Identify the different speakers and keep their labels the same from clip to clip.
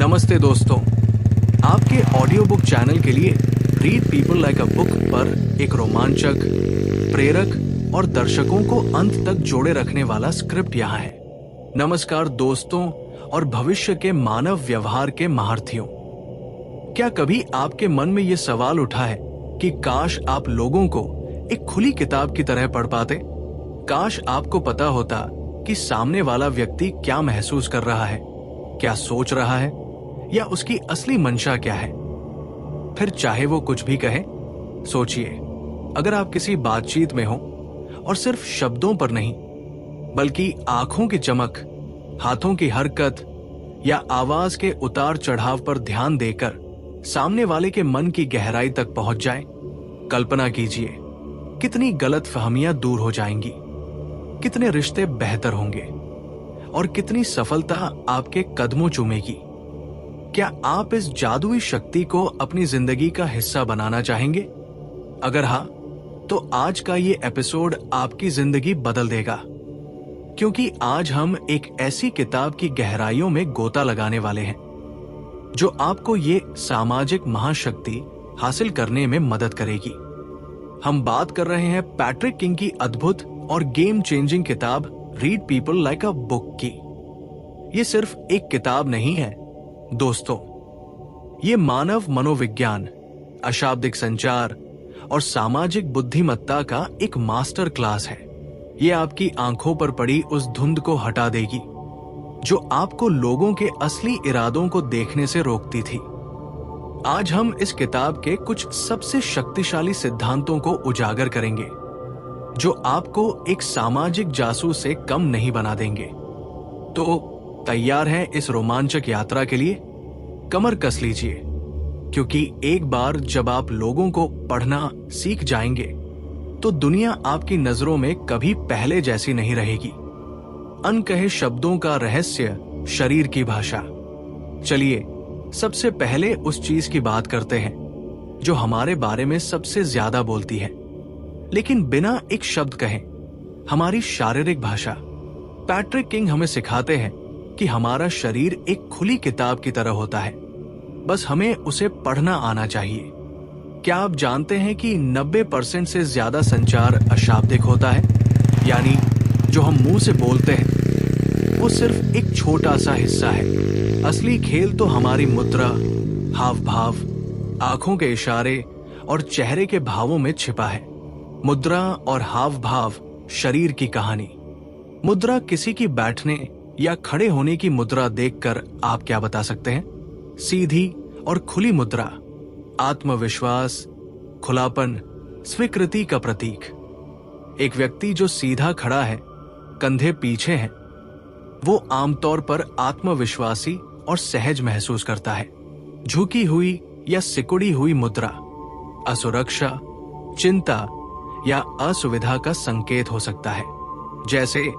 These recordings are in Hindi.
Speaker 1: नमस्ते दोस्तों, आपके ऑडियो बुक चैनल के लिए read people like a book पर एक रोमांचक, प्रेरक और दर्शकों को अंत तक जोड़े रखने वाला स्क्रिप्ट यहाँ है। नमस्कार दोस्तों और भविष्य के मानव व्यवहार के महारथियों। क्या कभी आपके मन में ये सवाल उठा है कि काश आप लोगों को एक खुली किताब की तरह पढ़ पाते? काश आपको पता होता कि सामने वाला व्यक्ति क्या महसूस कर रहा है, क्या सोच रहा है या उसकी असली मंशा क्या है। फिर चाहे वो कुछ भी कहे, सोचिए, अगर आप किसी बातचीत में हो और सिर्फ शब्दों पर नहीं बल्कि आंखों की चमक, हाथों की हरकत या आवाज के उतार चढ़ाव पर ध्यान देकर सामने वाले के मन की गहराई तक पहुंच जाए, कल्पना कीजिए कितनी गलतफहमियां दूर हो जाएंगी, कितने रिश्ते बेहतर होंगे और कितनी सफलता आपके कदमों चूमेगी। क्या आप इस जादुई शक्ति को अपनी जिंदगी का हिस्सा बनाना चाहेंगे? अगर हाँ, तो आज का ये एपिसोड आपकी जिंदगी बदल देगा, क्योंकि आज हम एक ऐसी किताब की गहराइयों में गोता लगाने वाले हैं जो आपको ये सामाजिक महाशक्ति हासिल करने में मदद करेगी। हम बात कर रहे हैं पैट्रिक किंग की अद्भुत और गेम चेंजिंग किताब read people like a book की। ये सिर्फ एक किताब नहीं है दोस्तों, ये मानव मनोविज्ञान, अशाब्दिक संचार और सामाजिक बुद्धिमत्ता का एक मास्टर क्लास है। ये आपकी आंखों पर पड़ी उस धुंध को हटा देगी जो आपको लोगों के असली इरादों को देखने से रोकती थी। आज हम इस किताब के कुछ सबसे शक्तिशाली सिद्धांतों को उजागर करेंगे जो आपको एक सामाजिक जासूस से कम नहीं बना देंगे। तो तैयार हैं इस रोमांचक यात्रा के लिए? कमर कस लीजिए, क्योंकि एक बार जब आप लोगों को पढ़ना सीख जाएंगे तो दुनिया आपकी नजरों में कभी पहले जैसी नहीं रहेगी। अनकहे शब्दों का रहस्य, शरीर की भाषा। चलिए सबसे पहले उस चीज की बात करते हैं जो हमारे बारे में सबसे ज्यादा बोलती है, लेकिन बिना एक शब्द कहे, हमारी शारीरिक भाषा। पैट्रिक किंग हमें सिखाते हैं कि हमारा शरीर एक खुली किताब की तरह होता है, बस हमें उसे पढ़ना आना चाहिए। क्या आप जानते हैं कि 90% से ज्यादा संचार अशाब्दिक होता है, यानी जो हम मुंह से बोलते हैं वो सिर्फ एक छोटा सा हिस्सा है। असली खेल तो हमारी मुद्रा, हाव भाव, आंखों के इशारे और चेहरे के भावों में छिपा है। मुद्रा और हाव भाव शरीर की कहानी। मुद्रा किसी की बैठने या खड़े होने की मुद्रा देखकर आप क्या बता सकते हैं? सीधी और खुली मुद्रा आत्मविश्वास, खुलापन, स्वीकृति का प्रतीक। एक व्यक्ति जो सीधा खड़ा है, कंधे पीछे हैं, वो आमतौर पर आत्मविश्वासी और सहज महसूस करता है। झुकी हुई या सिकुड़ी हुई मुद्रा असुरक्षा, चिंता या असुविधा का संकेत हो सकता है। जैसे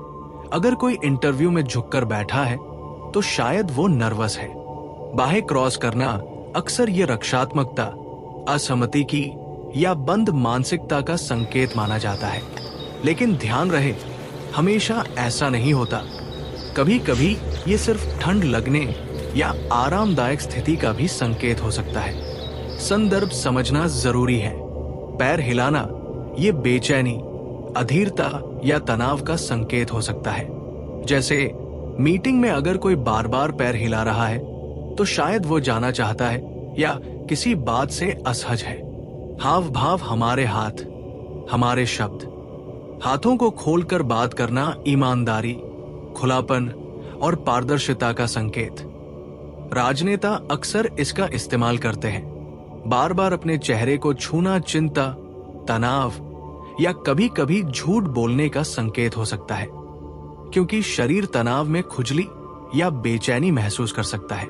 Speaker 1: अगर कोई इंटरव्यू में झुककर बैठा है तो शायद वो नर्वस है। बाहें क्रॉस करना अक्सर ये रक्षात्मकता, असहमति की या बंद मानसिकता का संकेत माना जाता है। लेकिन ध्यान रहे, हमेशा ऐसा नहीं होता। कभी कभी ये सिर्फ ठंड लगने या आरामदायक स्थिति का भी संकेत हो सकता है। संदर्भ समझना जरूरी है। पैर हिलाना ये बेचैनी, अधीरता या तनाव का संकेत हो सकता है। जैसे मीटिंग में अगर कोई बार बार पैर हिला रहा है तो शायद वो जाना चाहता है या किसी बात से असहज है। हाव भाव हमारे हाथ, हमारे शब्द। हाथों को खोलकर बात करना ईमानदारी, खुलापन और पारदर्शिता का संकेत। राजनेता अक्सर इसका इस्तेमाल करते हैं। बार बार अपने चेहरे को छूना चिंता, तनाव या कभी कभी झूठ बोलने का संकेत हो सकता है, क्योंकि शरीर तनाव में खुजली या बेचैनी महसूस कर सकता है।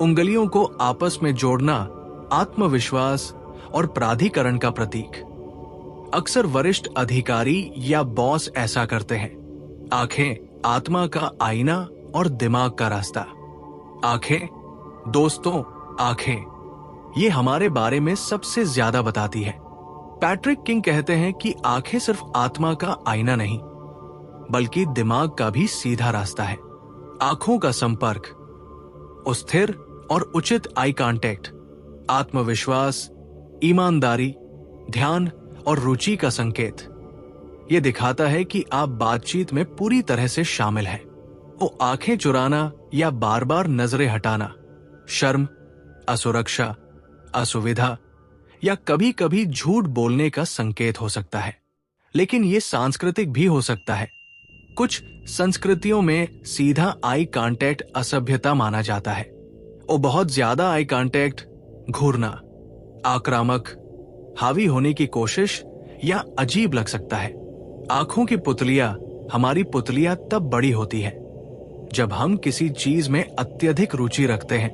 Speaker 1: उंगलियों को आपस में जोड़ना आत्मविश्वास और प्राधिकरण का प्रतीक। अक्सर वरिष्ठ अधिकारी या बॉस ऐसा करते हैं। आंखें आत्मा का आईना और दिमाग का रास्ता। आंखें दोस्तों, आंखें ये हमारे बारे में सबसे ज्यादा बताती है। पैट्रिक किंग कहते हैं कि आंखें सिर्फ आत्मा का आईना नहीं बल्कि दिमाग का भी सीधा रास्ता है। आंखों का संपर्क, स्थिर और उचित आई कांटेक्ट आत्मविश्वास, ईमानदारी, ध्यान और रुचि का संकेत। यह दिखाता है कि आप बातचीत में पूरी तरह से शामिल हैं। वो आंखें चुराना या बार बार नजरें हटाना शर्म, असुरक्षा, असुविधा या कभी कभी झूठ बोलने का संकेत हो सकता है, लेकिन यह सांस्कृतिक भी हो सकता है। कुछ संस्कृतियों में सीधा आई कांटेक्ट असभ्यता माना जाता है और बहुत ज्यादा आई कांटेक्ट घूरना, आक्रामक, हावी होने की कोशिश या अजीब लग सकता है। आंखों की पुतलियां, हमारी पुतलियां तब बड़ी होती है जब हम किसी चीज में अत्यधिक रुचि रखते हैं,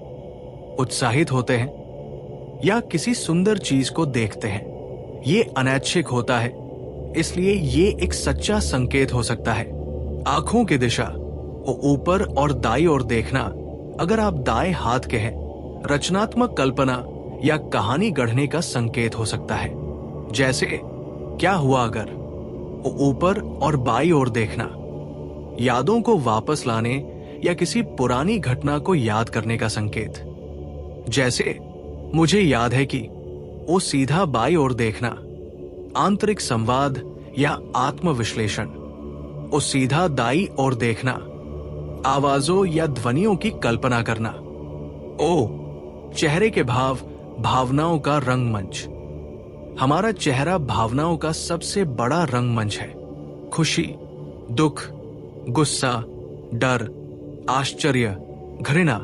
Speaker 1: उत्साहित होते हैं या किसी सुंदर चीज को देखते हैं। ये अनैच्छिक होता है, इसलिए ये एक सच्चा संकेत हो सकता है। आंखों की दिशा वो ऊपर और दाईं ओर देखना, अगर आप दाएं हाथ के हैं, रचनात्मक कल्पना या कहानी गढ़ने का संकेत हो सकता है। जैसे क्या हुआ अगर। वो ऊपर और बाईं ओर देखना, यादों को वापस लाने या किसी पुरानी घटना को याद करने का संकेत। जैसे मुझे याद है कि। वो सीधा बाईं ओर देखना, आंतरिक संवाद या आत्मविश्लेषण। वो सीधा दाईं ओर देखना, आवाजों या ध्वनियों की कल्पना करना। ओ चेहरे के भाव, भावनाओं का रंगमंच। हमारा चेहरा भावनाओं का सबसे बड़ा रंगमंच है। खुशी, दुख, गुस्सा, डर, आश्चर्य, घृणा,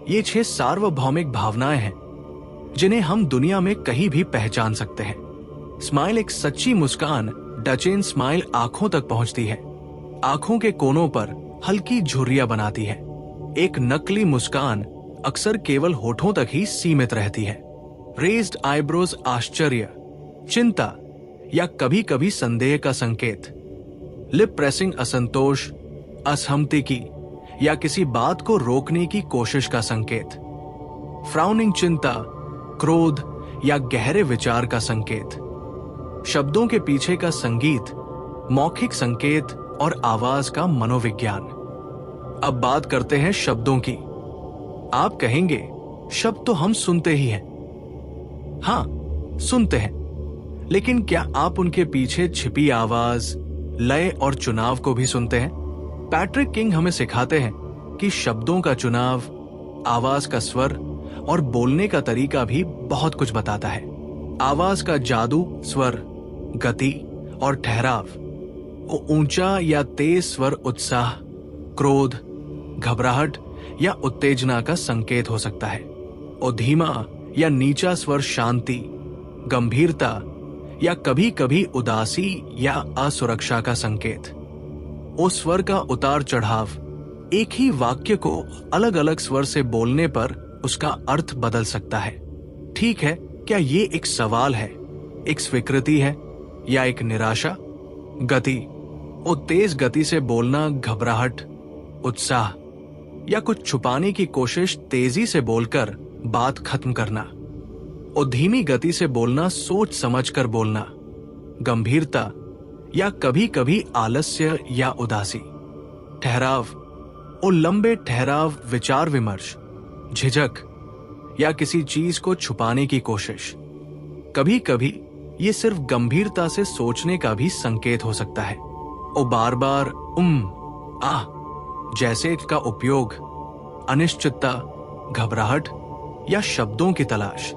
Speaker 1: ये 6 सार्वभौमिक भावनाएं हैं जिन्हें हम दुनिया में कहीं भी पहचान सकते हैं। स्माइल, एक सच्ची मुस्कान, डचेन स्माइल आंखों तक पहुंचती है, आंखों के कोनों पर हल्की झुर्रियां बनाती है। एक नकली मुस्कान अक्सर केवल होठों तक ही सीमित रहती है। रेज्ड आईब्रोज आश्चर्य, चिंता या कभी कभी संदेह का संकेत। लिप प्रेसिंग असंतोष, असहमति की या किसी बात को रोकने की कोशिश का संकेत। फ्राउनिंग चिंता, क्रोध या गहरे विचार का संकेत। शब्दों के पीछे का संगीत, मौखिक संकेत और आवाज का मनोविज्ञान। अब बात करते हैं शब्दों की। आप कहेंगे शब्द तो हम सुनते ही हैं। हाँ, सुनते हैं, लेकिन क्या आप उनके पीछे छिपी आवाज, लय और चुनाव को भी सुनते हैं? पैट्रिक किंग हमें सिखाते हैं कि शब्दों का चुनाव, आवाज का स्वर और बोलने का तरीका भी बहुत कुछ बताता है। आवाज का जादू, स्वर, गति और ठहराव। वो ऊंचा या तेज स्वर उत्साह, क्रोध, घबराहट या उत्तेजना का संकेत हो सकता है। और धीमा या नीचा स्वर शांति, गंभीरता या कभी कभी उदासी या असुरक्षा का संकेत। उस स्वर का उतार चढ़ाव, एक ही वाक्य को अलग अलग स्वर से बोलने पर उसका अर्थ बदल सकता है। ठीक है, क्या ये एक सवाल है, एक स्वीकृति है या एक निराशा? गति, वो तेज गति से बोलना घबराहट, उत्साह या कुछ छुपाने की कोशिश, तेजी से बोलकर बात खत्म करना। और धीमी गति से बोलना, सोच समझकर बोलना, गंभीरता या कभी कभी आलस्य या उदासी। ठहराव, और लंबे ठहराव, विचार विमर्श, झिझक या किसी चीज को छुपाने की कोशिश। कभी कभी ये सिर्फ गंभीरता से सोचने का भी संकेत हो सकता है। और बार बार आह जैसे का उपयोग, अनिश्चितता, घबराहट या शब्दों की तलाश।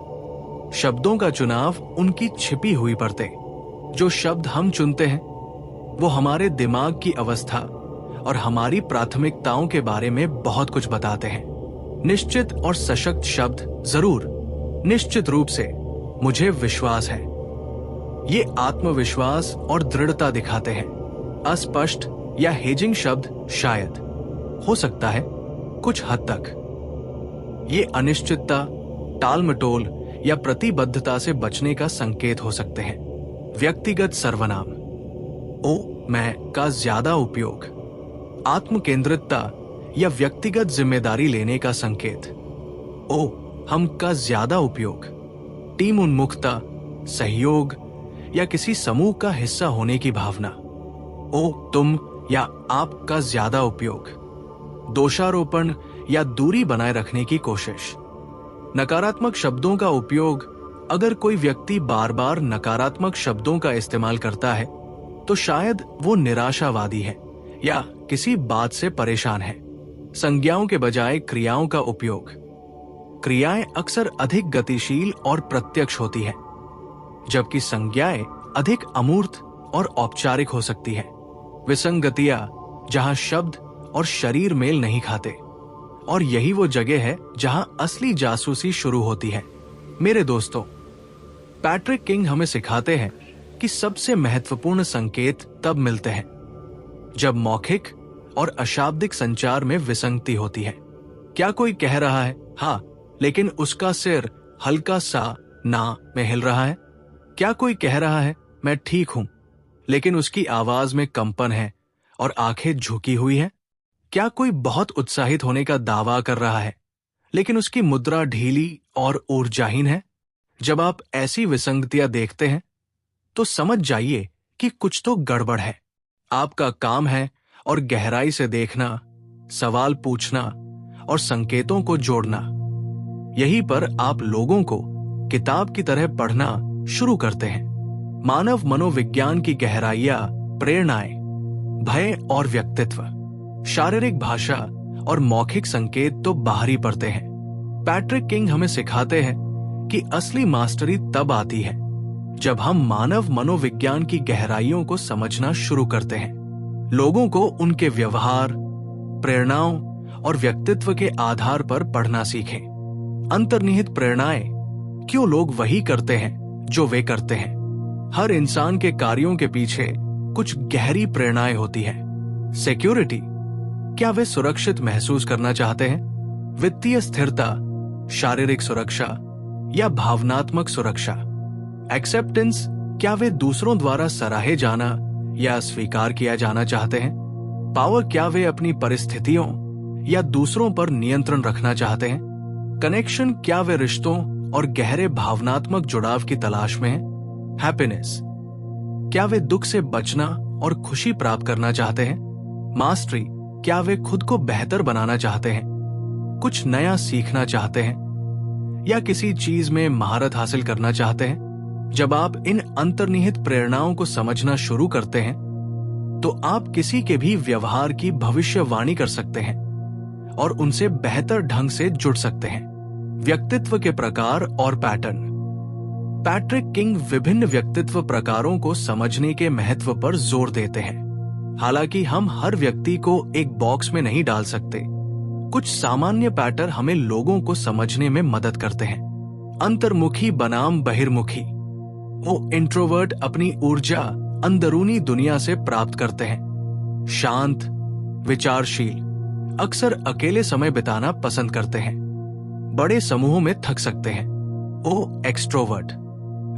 Speaker 1: शब्दों का चुनाव, उनकी छिपी हुई परतें। जो शब्द हम चुनते हैं वो हमारे दिमाग की अवस्था और हमारी प्राथमिकताओं के बारे में बहुत कुछ बताते हैं। निश्चित और सशक्त शब्द, जरूर, निश्चित रूप से, मुझे विश्वास है, ये आत्मविश्वास और दृढ़ता दिखाते हैं। अस्पष्ट या हेजिंग शब्द, शायद, हो सकता है, कुछ हद तक ये अनिश्चितता, टाल मटोल या प्रतिबद्धता से बचने का संकेत हो सकते हैं। व्यक्तिगत सर्वनाम, ओ मैं का ज्यादा उपयोग, आत्म केंद्रितता या व्यक्तिगत जिम्मेदारी लेने का संकेत। ओ हम का ज्यादा उपयोग, टीम उन्मुखता, सहयोग या किसी समूह का हिस्सा होने की भावना। ओ तुम या आप का ज्यादा उपयोग, दोषारोपण या दूरी बनाए रखने की कोशिश। नकारात्मक शब्दों का उपयोग। अगर कोई व्यक्ति बार बार नकारात्मक शब्दों का इस्तेमाल करता है तो शायद वो निराशावादी है या किसी बात से परेशान है। संज्ञाओं के बजाय क्रियाओं का उपयोग। क्रियाएं अक्सर अधिक गतिशील और प्रत्यक्ष होती हैं, जबकि संज्ञाएं अधिक अमूर्त और औपचारिक हो सकती हैं। विसंगतियां, जहां शब्द और शरीर मेल नहीं खाते, और यही वो जगह है जहां असली जासूसी शुरू होती है। मेरे दोस्तों, पैट्रिक किंग हमें सिखाते हैं कि सबसे महत्वपूर्ण संकेत तब मिलते हैं जब मौखिक और अशाब्दिक संचार में विसंगति होती है। क्या कोई कह रहा है हाँ, लेकिन उसका सिर हल्का सा ना में हिल रहा है? क्या कोई कह रहा है मैं ठीक हूं, लेकिन उसकी आवाज में कंपन है और आंखें झुकी हुई है? क्या कोई बहुत उत्साहित होने का दावा कर रहा है, लेकिन उसकी मुद्रा ढीली और ऊर्जाहीन है? जब आप ऐसी विसंगतियां देखते हैं तो समझ जाइए कि कुछ तो गड़बड़ है। आपका काम है और गहराई से देखना, सवाल पूछना और संकेतों को जोड़ना। यहीं पर आप लोगों को किताब की तरह पढ़ना शुरू करते हैं। मानव मनोविज्ञान की गहराइयां, प्रेरणाएं, भय और व्यक्तित्व, शारीरिक भाषा और मौखिक संकेत तो बाहरी पड़ते हैं। पैट्रिक किंग हमें सिखाते हैं कि असली मास्टरी तब आती है जब हम मानव मनोविज्ञान की गहराइयों को समझना शुरू करते हैं। लोगों को उनके व्यवहार, प्रेरणाओं और व्यक्तित्व के आधार पर पढ़ना सीखें। अंतर्निहित प्रेरणाएं, क्यों लोग वही करते हैं जो वे करते हैं। हर इंसान के कार्यों के पीछे कुछ गहरी प्रेरणाएं होती हैं। सिक्योरिटी, क्या वे सुरक्षित महसूस करना चाहते हैं? वित्तीय स्थिरता, शारीरिक सुरक्षा या भावनात्मक सुरक्षा। एक्सेप्टेंस, क्या वे दूसरों द्वारा सराहे जाना या स्वीकार किया जाना चाहते हैं? पावर, क्या वे अपनी परिस्थितियों या दूसरों पर नियंत्रण रखना चाहते हैं? कनेक्शन, क्या वे रिश्तों और गहरे भावनात्मक जुड़ाव की तलाश में हैं? हैप्पीनेस, क्या वे दुख से बचना और खुशी प्राप्त करना चाहते हैं? मास्टरी, क्या वे खुद को बेहतर बनाना चाहते हैं, कुछ नया सीखना चाहते हैं या किसी चीज में महारत हासिल करना चाहते हैं? जब आप इन अंतर्निहित प्रेरणाओं को समझना शुरू करते हैं तो आप किसी के भी व्यवहार की भविष्यवाणी कर सकते हैं और उनसे बेहतर ढंग से जुड़ सकते हैं। व्यक्तित्व के प्रकार और पैटर्न। पैट्रिक किंग विभिन्न व्यक्तित्व प्रकारों को समझने के महत्व पर जोर देते हैं। हालांकि हम हर व्यक्ति को एक बॉक्स में नहीं डाल सकते, कुछ सामान्य पैटर्न हमें लोगों को समझने में मदद करते हैं। अंतर्मुखी बनाम बहिर्मुखी। वो इंट्रोवर्ट अपनी ऊर्जा अंदरूनी दुनिया से प्राप्त करते हैं। शांत, विचारशील, अक्सर अकेले समय बिताना पसंद करते हैं। बड़े समूहों में थक सकते हैं। वो एक्सट्रोवर्ट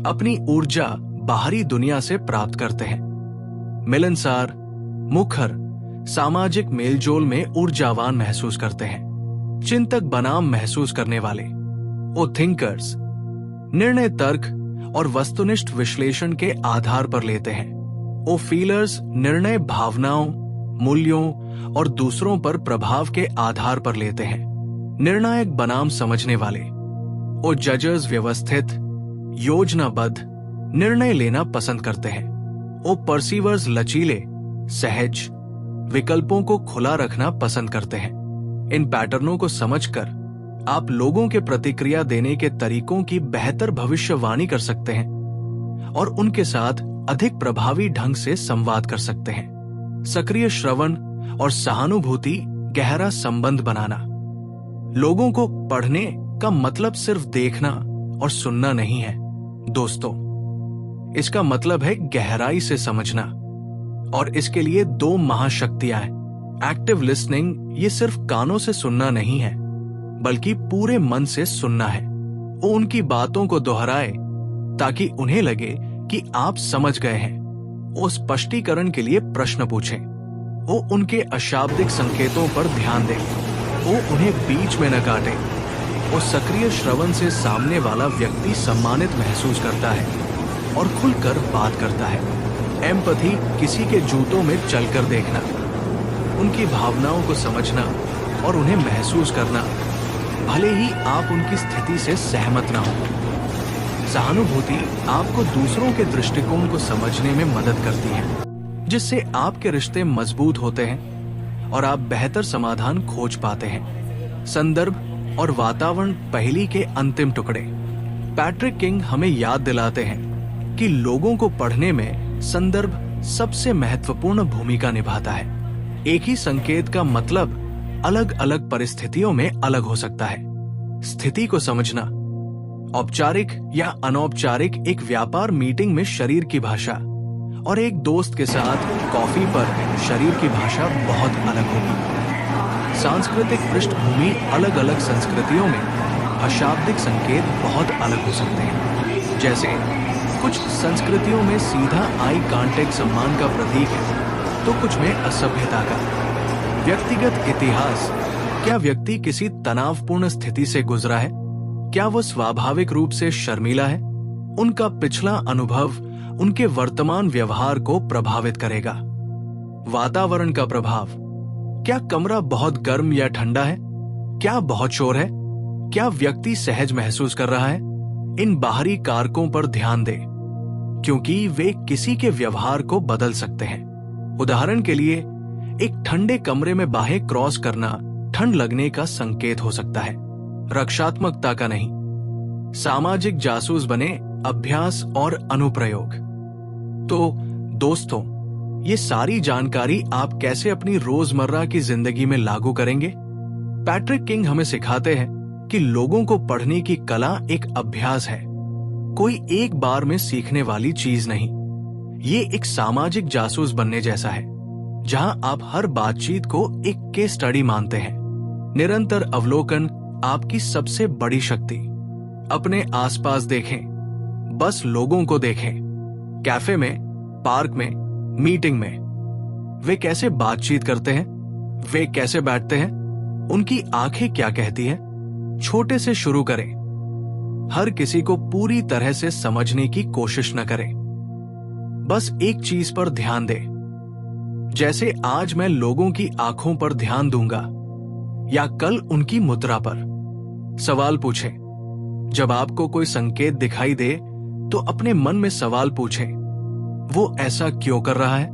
Speaker 1: अपनी ऊर्जा बाहरी दुनिया से प्राप्त करते हैं। मिलनसार, मुखर, सामाजिक मेलजोल में ऊर्जावान महसूस करते हैं। चिंतक बनाम महसूस करने वाले। वो थिंकर्स निर्णय तर्क और वस्तुनिष्ठ विश्लेषण के आधार पर लेते हैं। वो फीलर्स निर्णय भावनाओं, मूल्यों और दूसरों पर प्रभाव के आधार पर लेते हैं। निर्णायक बनाम समझने वाले। वो जजर्स व्यवस्थित, योजनाबद्ध निर्णय लेना पसंद करते हैं। वो परसीवर्स लचीले, सहज, विकल्पों को खुला रखना पसंद करते हैं। इन पैटर्नों को समझकर आप लोगों के प्रतिक्रिया देने के तरीकों की बेहतर भविष्यवाणी कर सकते हैं और उनके साथ अधिक प्रभावी ढंग से संवाद कर सकते हैं। सक्रिय श्रवण और सहानुभूति, गहरा संबंध बनाना। लोगों को पढ़ने का मतलब सिर्फ देखना और सुनना नहीं है दोस्तों, इसका मतलब है गहराई से समझना। और इसके लिए दो महाशक्तियां हैं। एक्टिव लिसनिंग, ये सिर्फ कानों से सुनना नहीं है बल्कि पूरे मन से सुनना है। वो उनकी बातों को दोहराए ताकि उन्हें लगे कि आप समझ गए हैं। वो स्पष्टीकरण के लिए प्रश्न पूछें। वो उनके अशाब्दिक संकेतों पर ध्यान दें। वो उन्हें बीच में न काटे। वो सक्रिय श्रवण से सामने वाला व्यक्ति सम्मानित महसूस करता है और खुलकर बात करता है। एम्पैथी, किसी के जूतों में चलकर देखना, उनकी भावनाओं को समझना और उन्हें महसूस करना, भले ही आप उनकी स्थिति से सहमत ना हो। सहानुभूति आपको दूसरों के दृष्टिकोण को समझने में मदद करती है, जिससे आपके रिश्ते मजबूत होते हैं और आप बेहतर समाधान खोज पाते हैं। संदर्भ और वातावरण पहेली के अंतिम टुकड़े। पैट्रिक किंग हमें याद दिलाते हैं कि लोगों को पढ़ने में संदर्भ सबसे महत्वपूर्ण भूमिका निभाता है। एक ही संकेत का मतलब अलग अलग परिस्थितियों में अलग हो सकता है। स्थिति को समझना। औपचारिक या अनौपचारिक एक व्यापार मीटिंग में शरीर की भाषा और एक दोस्त के साथ कॉफी पर शरीर की भाषा बहुत अलग होगी। सांस्कृतिक पृष्ठभूमि। अलग अलग संस्कृतियों में अशाब्दिक संकेत बहुत अलग हो सकते हैं। जैसे कुछ संस्कृतियों में सीधा आई कांटेक्ट सम्मान का प्रतीक है, तो कुछ में असभ्यता का। व्यक्तिगत इतिहास। क्या व्यक्ति किसी तनावपूर्ण स्थिति से गुजरा है? क्या वो स्वाभाविक रूप से शर्मीला है? उनका पिछला अनुभव उनके वर्तमान व्यवहार को प्रभावित करेगा। वातावरण का प्रभाव। क्या कमरा बहुत गर्म या ठंडा है? क्या बहुत शोर है? क्या व्यक्ति सहज महसूस कर रहा है? इन बाहरी कारकों पर ध्यान दें, क्योंकि वे किसी के व्यवहार को बदल सकते हैं। उदाहरण के लिए, एक ठंडे कमरे में बाहें क्रॉस करना ठंड लगने का संकेत हो सकता है, रक्षात्मकता का नहीं। सामाजिक जासूस बने। अभ्यास और अनुप्रयोग। तो दोस्तों, ये सारी जानकारी आप कैसे अपनी रोजमर्रा की जिंदगी में लागू करेंगे? पैट्रिक किंग हमें सिखाते हैं कि लोगों को पढ़ने की कला एक अभ्यास है, कोई एक बार में सीखने वाली चीज नहीं। ये एक सामाजिक जासूस बनने जैसा है, जहां आप हर बातचीत को एक केस स्टडी मानते हैं। निरंतर अवलोकन आपकी सबसे बड़ी शक्ति। अपने आसपास देखें, बस लोगों को देखें। कैफे में, पार्क में, मीटिंग में वे कैसे बातचीत करते हैं? वे कैसे बैठते हैं? उनकी आंखें क्या कहती हैं? छोटे से शुरू करें। हर किसी को पूरी तरह से समझने की कोशिश न करें। बस एक चीज पर ध्यान दें। जैसे आज मैं लोगों की आंखों पर ध्यान दूंगा, या कल उनकी मुद्रा पर। सवाल पूछें। जब आपको कोई संकेत दिखाई दे, तो अपने मन में सवाल पूछें, वो ऐसा क्यों कर रहा है?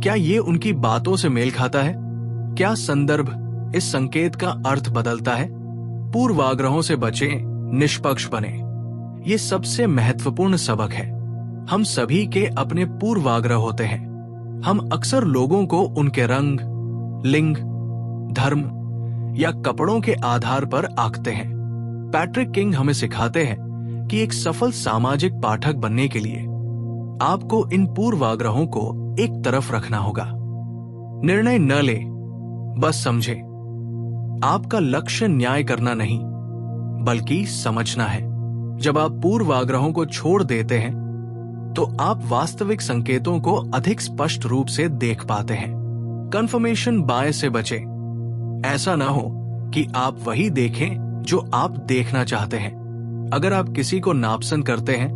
Speaker 1: क्या ये उनकी बातों से मेल खाता है? क्या संदर्भ इस संकेत का अर्थ बदलता है? पूर्वाग्रहों से बचें, निष्पक्ष बने। ये सबसे महत्वपूर्ण सबक है। हम सभी के अपने पूर्वाग्रह होते हैं। हम अक्सर लोगों को उनके रंग, लिंग, धर्म या कपड़ों के आधार पर आंकते हैं। पैट्रिक किंग हमें सिखाते हैं कि एक सफल सामाजिक पाठक बनने के लिए आपको इन पूर्वाग्रहों को एक तरफ रखना होगा। निर्णय न ले, बस समझे। आपका लक्ष्य न्याय करना नहीं, बल्कि समझना है। जब आप पूर्वाग्रहों को छोड़ देते हैं, तो आप वास्तविक संकेतों को अधिक स्पष्ट रूप से देख पाते हैं। कंफर्मेशन बायस से बचें। ऐसा ना हो कि आप वही देखें जो आप देखना चाहते हैं। अगर आप किसी को नापसंद करते हैं,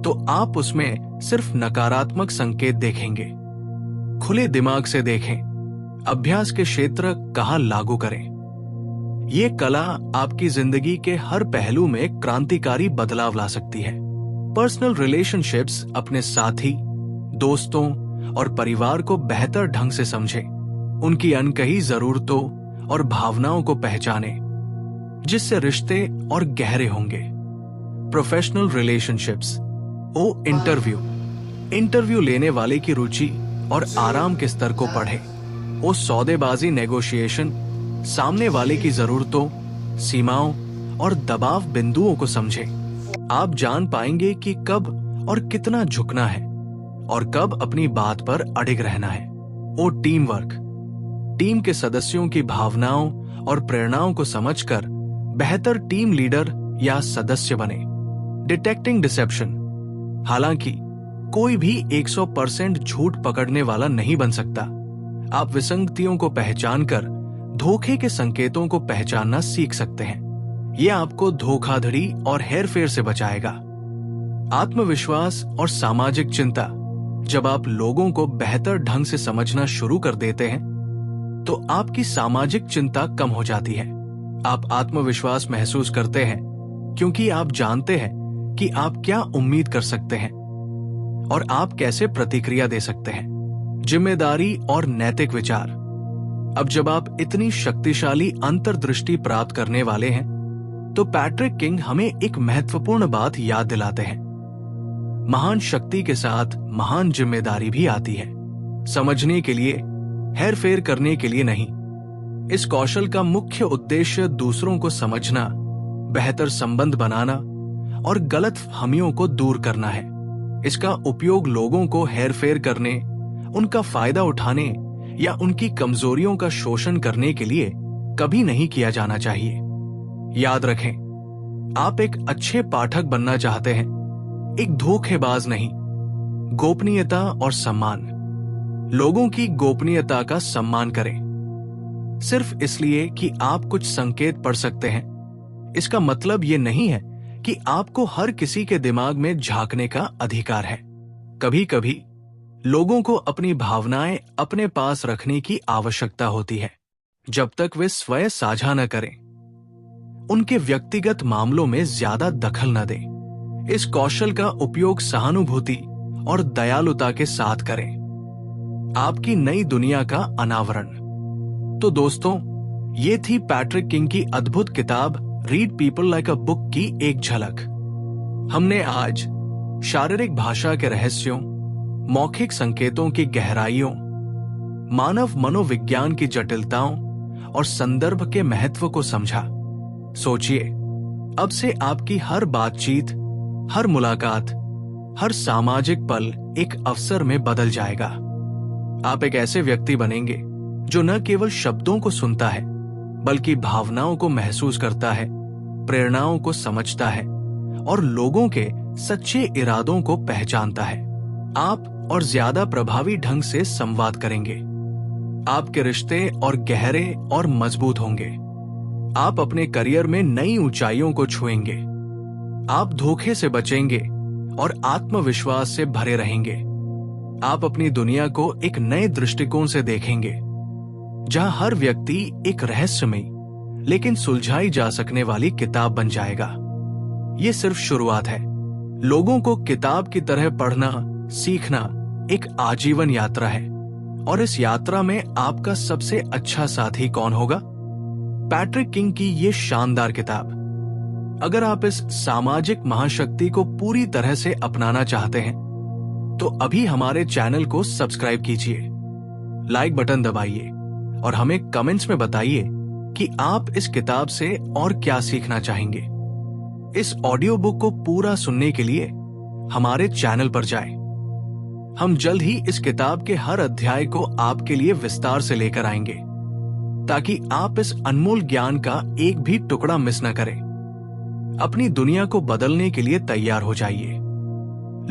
Speaker 1: तो आप उसमें सिर्फ नकारात्मक संकेत देखेंगे। खुले दिमाग से देखें। अभ्यास के क्षेत्र कहाँ लागू करें। ये कला आपकी जिंदगी के हर पहलू में क्रांतिकारी बदलाव ला सकती है। Personal relationships. अपने साथी, दोस्तों और परिवार को बेहतर ढंग से समझें। उनकी अनकही जरूरतों और भावनाओं को पहचानें, जिससे रिश्ते और गहरे होंगे। Professional relationships. इंटरव्यू लेने वाले की रुचि और आराम के स्तर को पढ़ें। सौदेबाजी, नेगोशिएशन। सामने वाले की जरूरतों, सीमाओं और दबाव बिंदुओं को समझें। आप जान पाएंगे कि कब और कितना झुकना है और कब अपनी बात पर अडिग रहना है। Team work. टीम के सदस्यों की भावनाओं और प्रेरणाओं को समझकर बेहतर टीम लीडर या सदस्य बने। Detecting deception. हालांकि कोई भी 100% झूठ पकड़ने वाला नहीं बन सकता, आप विसंगतियों को पहचानकर धोखे के संकेतों को पहचानना सीख सकते हैं। यह आपको धोखाधड़ी और हेरफेर से बचाएगा। आत्मविश्वास और सामाजिक चिंता। जब आप लोगों को बेहतर ढंग से समझना शुरू कर देते हैं, तो आपकी सामाजिक चिंता कम हो जाती है। आप आत्मविश्वास महसूस करते हैं क्योंकि आप जानते हैं कि आप क्या उम्मीद कर सकते हैं और आप कैसे प्रतिक्रिया दे सकते हैं। जिम्मेदारी और नैतिक विचार। अब जब आप इतनी शक्तिशाली अंतर्दृष्टि प्राप्त करने वाले हैं, तो पैट्रिक किंग हमें एक महत्वपूर्ण बात याद दिलाते हैं। महान शक्ति के साथ महान जिम्मेदारी भी आती है। समझने के लिए, हेरफेर करने के लिए नहीं। इस कौशल का मुख्य उद्देश्य दूसरों को समझना, बेहतर संबंध बनाना और गलतफहमियों को दूर करना है। इसका उपयोग लोगों को हेरफेर करने, उनका फायदा उठाने या उनकी कमजोरियों का शोषण करने के लिए कभी नहीं किया जाना चाहिए। याद रखें, आप एक अच्छे पाठक बनना चाहते हैं, एक धोखेबाज नहीं। गोपनीयता और सम्मान। लोगों की गोपनीयता का सम्मान करें। सिर्फ इसलिए कि आप कुछ संकेत पढ़ सकते हैं, इसका मतलब यह नहीं है कि आपको हर किसी के दिमाग में झांकने का अधिकार है। कभी कभी लोगों को अपनी भावनाएं अपने पास रखने की आवश्यकता होती है, जब तक वे स्वयं साझा न करें। उनके व्यक्तिगत मामलों में ज्यादा दखल न दें। इस कौशल का उपयोग सहानुभूति और दयालुता के साथ करें। आपकी नई दुनिया का अनावरण। तो दोस्तों, ये थी पैट्रिक किंग की अद्भुत किताब read people like a book की एक झलक। हमने आज शारीरिक भाषा के रहस्यों, मौखिक संकेतों की गहराइयों, मानव मनोविज्ञान की जटिलताओं और संदर्भ के महत्व को समझा। सोचिए, अब से आपकी हर बातचीत, हर मुलाकात, हर सामाजिक पल एक अवसर में बदल जाएगा। आप एक ऐसे व्यक्ति बनेंगे जो न केवल शब्दों को सुनता है, बल्कि भावनाओं को महसूस करता है, प्रेरणाओं को समझता है और लोगों के सच्चे इरादों को पहचानता है। आप और ज्यादा प्रभावी ढंग से संवाद करेंगे। आपके रिश्ते और गहरे और मजबूत होंगे। आप अपने करियर में नई ऊंचाइयों को छुएंगे। आप धोखे से बचेंगे और आत्मविश्वास से भरे रहेंगे। आप अपनी दुनिया को एक नए दृष्टिकोण से देखेंगे, जहां हर व्यक्ति एक रहस्यमयी लेकिन सुलझाई जा सकने वाली किताब बन जाएगा। ये सिर्फ शुरुआत है। लोगों को किताब की तरह पढ़ना, सीखना एक आजीवन यात्रा है, और इस यात्रा में आपका सबसे अच्छा साथी कौन होगा? पैट्रिक किंग की ये शानदार किताब। अगर आप इस सामाजिक महाशक्ति को पूरी तरह से अपनाना चाहते हैं, तो अभी हमारे चैनल को सब्सक्राइब कीजिए, लाइक बटन दबाइए और हमें कमेंट्स में बताइए कि आप इस किताब से और क्या सीखना चाहेंगे। इस ऑडियो बुक को पूरा सुनने के लिए हमारे चैनल पर जाएं। हम जल्द ही इस किताब के हर अध्याय को आपके लिए विस्तार से लेकर आएंगे, ताकि आप इस अनमोल ज्ञान का एक भी टुकड़ा मिस न करें। अपनी दुनिया को बदलने के लिए तैयार हो जाइए।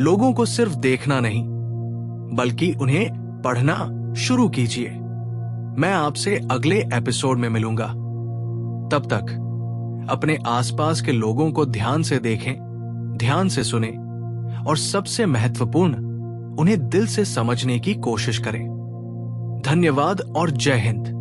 Speaker 1: लोगों को सिर्फ देखना नहीं, बल्कि उन्हें पढ़ना शुरू कीजिए। मैं आपसे अगले एपिसोड में मिलूंगा। तब तक अपने आसपास के लोगों को ध्यान से देखें, ध्यान से सुने और सबसे महत्वपूर्ण, उन्हें दिल से समझने की कोशिश करें। धन्यवाद और जय हिंद।